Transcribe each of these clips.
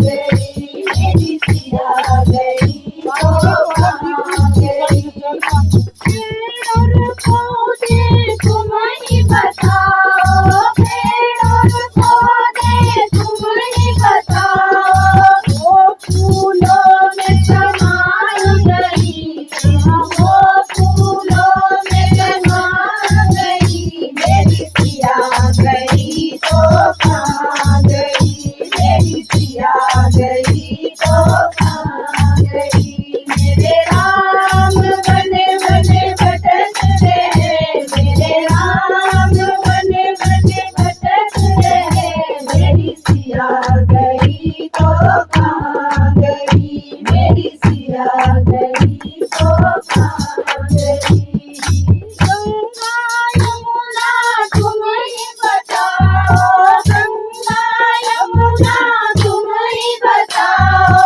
गई मेरी सिया गई तो कहाँ गई। पेड़ और पौधे तुम ही बताओ, पेड़ और पौधे तुम ही बताओ, वो फूलों में समा गई, वो फूलों में समा गई मेरी सिया गई तो कहाँ गई, मेरी सिया गई तो कहाँ गई। मेरे राम बने बने भटक रहे, मेरे राम बने बने भटक रहे, मेरी सिया गई तो कहाँ गई, मेरी सिया गई तो कहाँ गई। गंगा यमुना तुम ही बताओ, गंगा यमुना तुम ही बताओ,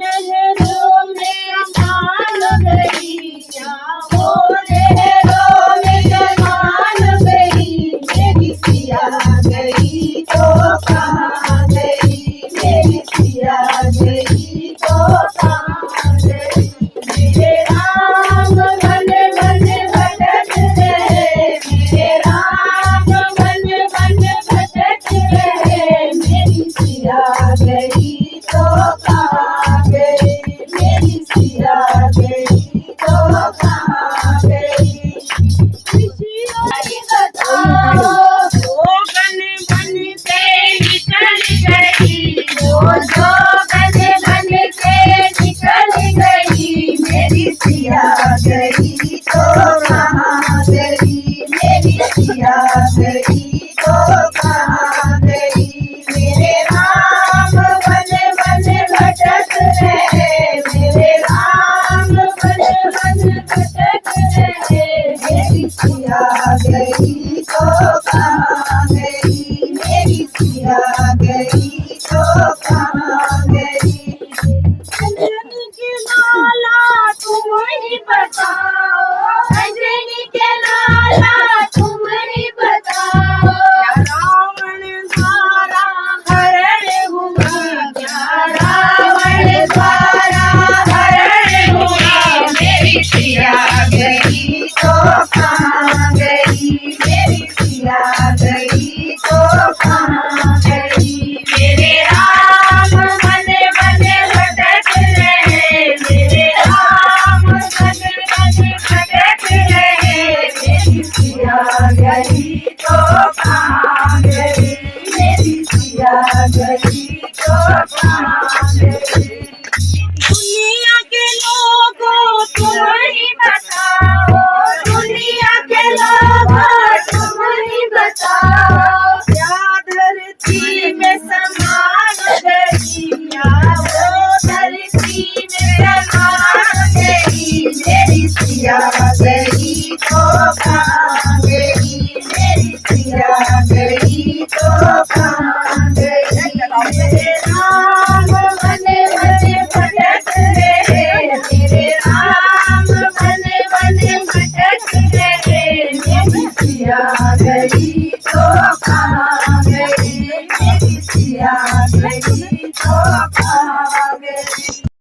लहरों में मान गई, वो लहरों में मान गई, मेरी सिया गई तो कहाँ गई, मेरी सिया गई तो कहाँ गई। मेरे राम बने बने भटक रहे, मेरे राम बने बने भटक रहे, मेरी सिया गई तो कहाँ गई, मेरी सिया गई तो कहाँ गई। बताओ वो बन बन के निकल गई, वो जो बन बन के निकल गई, मेरी सिया गई तो कहाँ गई, मेरी सिया गई तो कहाँ गई। मेरे राम बने बने भटक रहे, मेरे राम बने बने भटक रहे, मेरी सिया गई तो कहाँ गई, मेरी सिया गई तो कहाँ गई। अंजनी के लाला तुम ही बताओ, अंजनी के लाला तुम ही बताओ, रावण द्वारा हरण हुआ, क्या रावण द्वारा हरण हुआ, मेरी सिया गई तो कहाँ गई, मेरी सिया गई तो कहाँ गई। मेरे राम बने बने भटक रहे, मेरे राम बने बने भटक रहे, मेरी सिया गई तो कहाँ गई, मेरी सिया गई तो कहाँ गई। दुनिया के लोगों तुम ही बताओ, दुनिया के लोगों तुम ही बताओ, क्या धरती में समा गई, क्या वो धरती में समा गई, मेरी सिया गई तो कहाँ गई, मेरी सिया गई तो कहाँ गई। मेरे राम बने बने भटक रहे, मेरे राम बने बने भटक रहे, मेरी सिया गई तो कहाँ गई, मेरी सिया गई तो कहाँ गई।